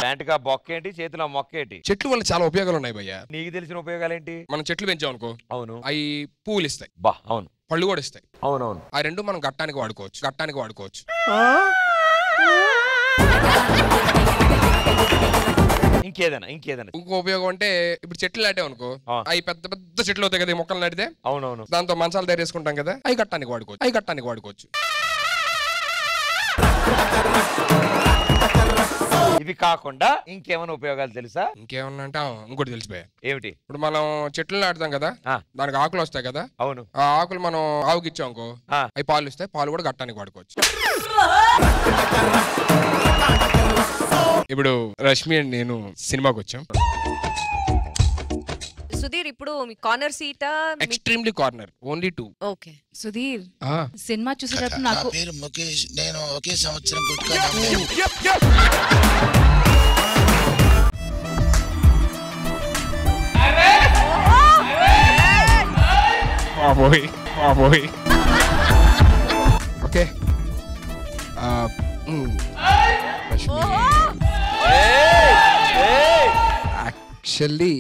ప్యాంటుగా బొక్కేంటి, చేతిలో మొక్కేంటి? చెట్లు వల్ల చాలా ఉపయోగాలు ఉన్నాయి భయ్య. నీకు తెలిసిన ఉపయోగాలు ఏంటి? మనం చెట్లు పెంచాం అనుకో, అవును, అవి పువ్వులు ఇస్తాయి, అవును, పళ్ళు కూడా ఇస్తాయి. అవునవును. ఆ రెండు మనం గట్టానికి వాడుకోవచ్చు. ఇంకేదైనా ఇంకో ఉపయోగం అంటే ఇప్పుడు చెట్లు నాటాం అనుకో, అవి పెద్ద పెద్ద చెట్లు అవుతాయి కదా, మొక్కలు నాటితే. అవునవును. దాంతో మంచాలు తయారు చేసుకుంటాం కదా, అవి గట్టానికి వాడుకోవచ్చు. ఇవి కాకుండా ఇంకేమైనా ఉపయోగాలు తెలుసా? ఇంకేమన్నా అంటే ఇంకోటి తెలిసిపోయా. ఏమిటి? ఇప్పుడు మనం చెట్లు నాటుతాం కదా, దానికి ఆకులు వస్తాయి కదా. అవును. ఆ ఆకులు మనం ఆవుకి ఇచ్చాం అనుకో, అవి పాలు ఇస్తాయి, పాలు కూడా గట్టానికి వాడుకోవచ్చు. ఇప్పుడు రష్మి అండ్ నేను సినిమాకి వచ్చాం. సుధీర్, ఇప్పుడు మీ కార్నర్ సీటా? Extremely corner, only 2. Okay Sudheer, cinema చూసేటప్పుడు నాకు పేరు ముఖేష్, నేను ఒకే సంవత్సరం ఓకే. యాక్చువల్లీ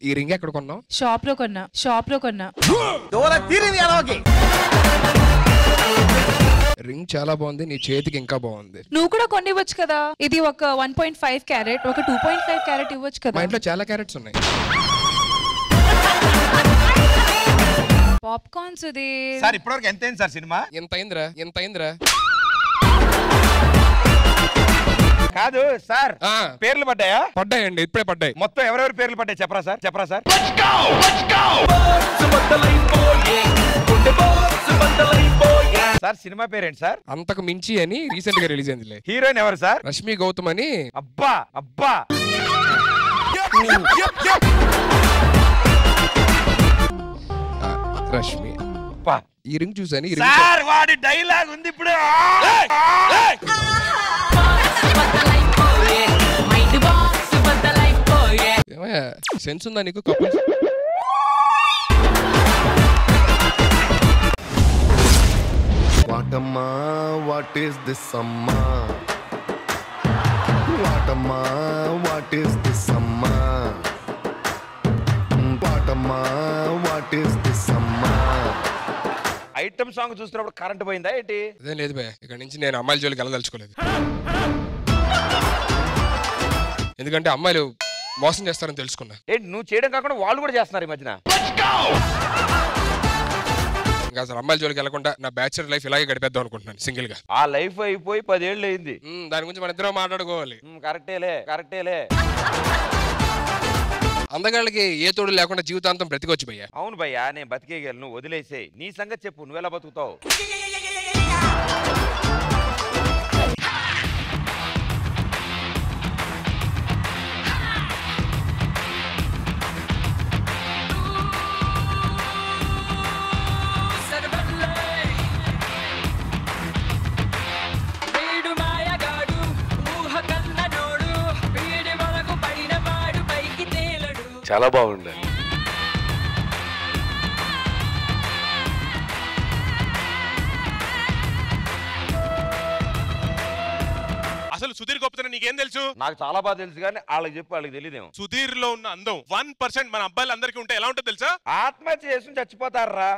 ఈ రింగ్ ఎక్కడ కొన్నావు? షాప్ లో కొన్నా. రింగ్ చాలా బాగుంది, నీ చేతికి ఇంకా బాగుంది. నువ్వు కూడా కొనివ్వచ్చు కదా. ఇది ఒక 1.5 క్యారెట్, ఒక 2.5 క్యారెట్ ఇవ్వచ్చు కదా. మా ఇంట్లో చాలా క్యారెట్స్ ఉన్నాయి. పాప్కార్న్ సుధీర్. సార్ ఇప్పటివరకు ఎంత అయింది సార్ సినిమా? ఎంత అయిందిరా? కాదు సార్, పేర్లు పడ్డాయా? పడ్డాయండి, ఇప్పుడే పడ్డాయి. మొత్తం ఎవరెవరి పేర్లు పడ్డాయి చెప్పరా సార్? సార్ సినిమా పేరేంటి సార్? అంతకు మించి అని రీసెంట్ గా రిలీజ్ అయింది. హీరోయిన్ ఎవరు సార్? రష్మి గౌతమ్ అని. అబ్బా రష్మి ఈ రింగ్ చూసాను. సార్ వాడి డైలాగ్ ఉంది ఇప్పుడు. సెన్స్ ఉందా నీకు? కపుల్స్ వాటమ్మా, వాట్ ఈస్ దిస్ అమ్మా? వాటమ్మా, వాట్ ఈస్ దిస్ అమ్మా? వాటమ్మా, వాట్ ఈస్ దిస్ అమ్మా? ఐటమ్ సాంగ్ చూస్తున్నప్పుడు కరెంట్ పోయిందా ఏంటి? అదే లేదు భయ, ఇక్కడ నుంచి నేను అమ్మాయిల జోలికి వెళ్ళదలుచుకోలేదు. ఎందుకంటే అమ్మాయిలు మోసం చేస్తారని తెలుసుకున్నా. ఏంటి నువ్వు చేయడం కాకుండా వాళ్ళు కూడా చేస్తున్నారు ఈ మధ్యన. ఇంకా అసలు అమ్మాయిల జోలికి వెళ్ళకుండా నా బ్యాచులర్ లైఫ్ ఇలాగే గడిపేద్దాం అనుకుంటున్నాను సింగిల్ గా. ఆ లైఫ్ అయిపోయి 10 ఏళ్ళు అయింది. దాని గురించి మన ఇద్దరం మాట్లాడుకోవాలి. కరెక్టేలే. అందగాళ్ళకి ఏ తోడు లేకుండా జీవితాంతం బ్రతికొచ్చు భయ్యా. అవును భయ్యా, నేను బతికేయగలను, నువ్వు వదిలేసేయ్. నీ సంగతి చెప్పు, నువ్వెలా బతుకుతావు? చాలా బాగుంది. అసలు సుధీర్ గొప్పతనం నీకేం తెలుసు? నాకు చాలా బాగా తెలుసు, కానీ వాళ్ళకి చెప్పు, వాళ్ళకి తెలియదేమో. సుధీర్ లో ఉన్న అందం 1% మన అబ్బాయిలందరికీ ఉంటే ఎలా ఉంటుంది తెలుసా? ఆత్మహత్య చేసుకుని చచ్చిపోతారా?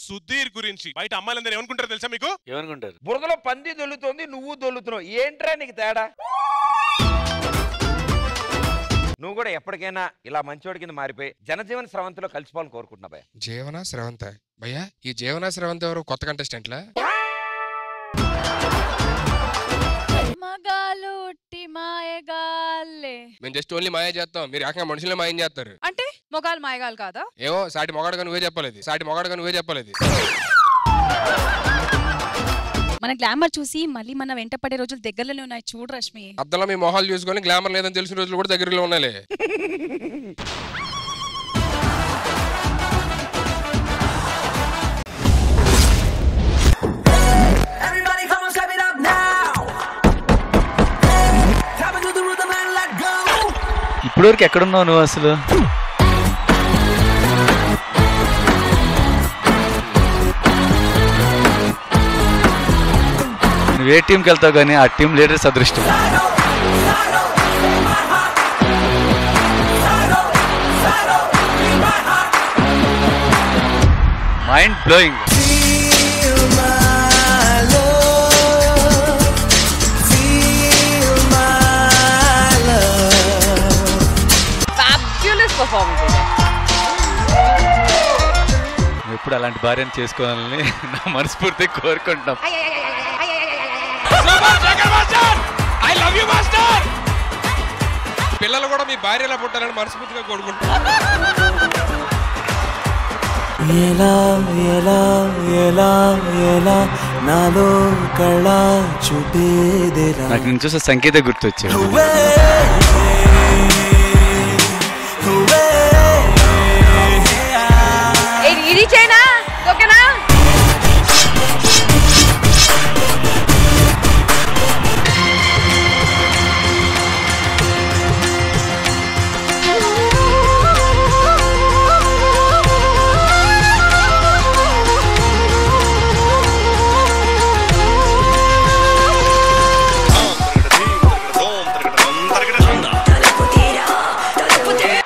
సుధీర్ గురించి బయట అమ్మాయిలందరూ ఏమనుకుంటారు తెలుసా మీకు? ఏమనుకుంటారు? బురదలో పంది దొల్లుతోంది, నువ్వు దొల్లుతున్నావు. ఏంట్రా నీకు తేడా? నువ్వు కూడా ఎప్పటికైనా ఇలా మంచివాడి కింద మారిపోయి జనజీవన స్రవంతిలో కలిసిపోవాలని కోరుకుంటున్నా భయ్య. జీవన స్రవంత భయ్యా? ఈ జీవన స్రవంత ఎవరు? కొత్త కంటెస్టెంట్లా? మేము జస్ట్ ఓన్లీ మాయ చేస్తాం, మీరు ఏకంగా మనుషులే మాయం చేస్తారు. అంటే మొగాలు మాయగాలు కాదా? ఏమో సాటి మొగాడుగా నువ్వే చెప్పలేదు. మన గ్లామర్ చూసి మళ్ళీ మన వెంట పడే రోజులు దగ్గరలోనే ఉన్నాయి. చూడు రష్మి, అద్దంలో మీ మొహాలు చూసుకొని గ్లామర్ లేదని తెలిసిన రోజులు కూడా దగ్గరలో ఉన్నాలే. ఇప్పటివరకు ఎక్కడున్నావు నువ్వు అసలు? నువ్వు ఏ టీంకి వెళ్తావు కానీ ఆ టీం లీడర్స్ అదృష్టం. Mind blowing. Fabulous performance. ఎప్పుడు అలాంటి భార్యను చేసుకోవాలని నా మనస్ఫూర్తిగా కోరుకుంటున్నాం. పిల్లలు కూడా మీ భార్యలా పుట్టాలని మనస్ఫూర్తిగా కోరుకుంటున్నాను. ఎలా ఎలా ఎలా ఎలా నాలో కళ చూపేదేలా. నాకు నేను చూసే సంగీత గుర్తొచ్చాడు. ఇది చేయనా ఓకేనా?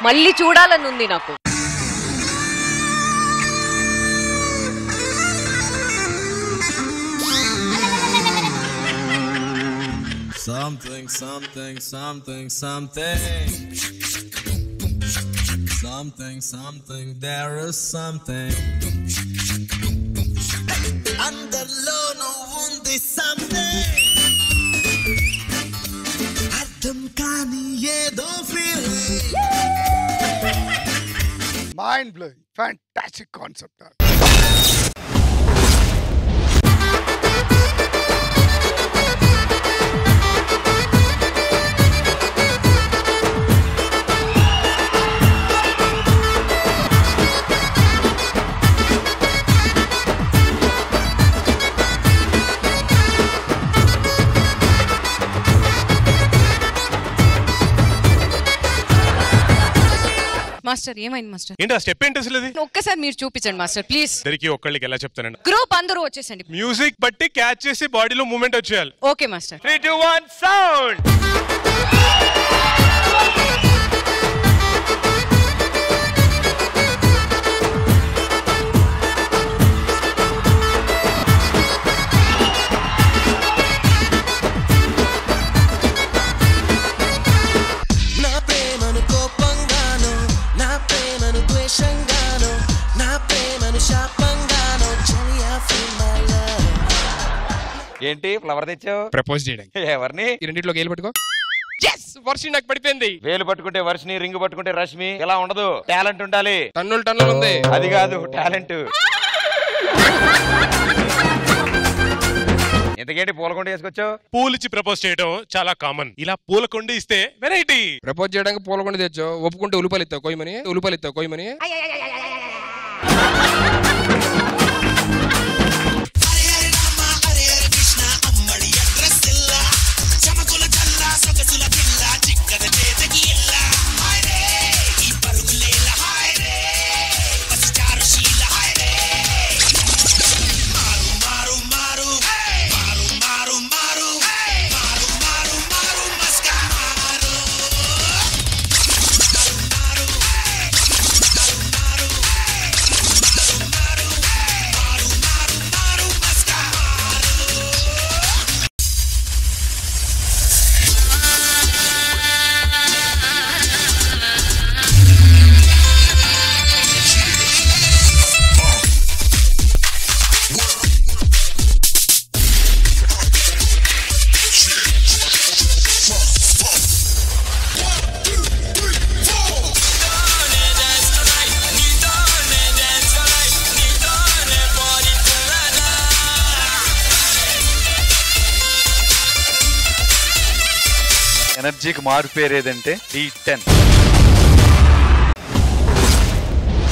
మళ్ళీ చూడాలని ఉంది నాకు. Something, something, something, something. Something, something, there is something. Underlo no undi something. Addam kani yedo feeling. Mind blowing. Fantastic concept. Master ఏమైంది మాస్టర్? ఏంటి ఆ స్టెప్ ఏంటి అసలు? ఒక్కసారి మీరు చూపించండి మాస్టర్ ప్లీజ్. ఇద్దరికి ఒక్కళ్ళకి ఎలా చెప్తానండి? గ్రూప్ అందరూ వచ్చేసండి. మ్యూజిక్ బట్టి క్యాచ్ చేసి బాడీలో మూవ్మెంట్ వచ్చేయాలి. Okay master. 3, 2, 1 సౌండ్. ఏంటి ఫ్లవర్ తెచ్చావు? ప్రపోజ్ చేయడానికి. ఎవరిని? ఈ రెండిట్లో వేలు పట్టుకో. వర్షం నాకు పడిపోయింది. వేలు పట్టుకుంటే వర్షిని, రింగ్ పట్టుకుంటే రష్మి. ఇలా ఉండదు, టాలెంట్ ఉండాలి. టన్నులు ఉంది. అది కాదు టాలెంట్. ఇంతకేంటి పూలకొండ వేసుకొచ్చావు? పూలిచ్చి ప్రపోజ్ చేయడం చాలా కామన్. ఇలా పూలకొండ ఇస్తే వెరైటీ. ప్రపోజ్ చేయడానికి పూలకొండ తెచ్చావు, ఒప్పుకుంటే ఉల్లిపాయలు ఇస్తావు కోయమని. ఎనర్జీకి మారు పేరు ఏదంటే D10.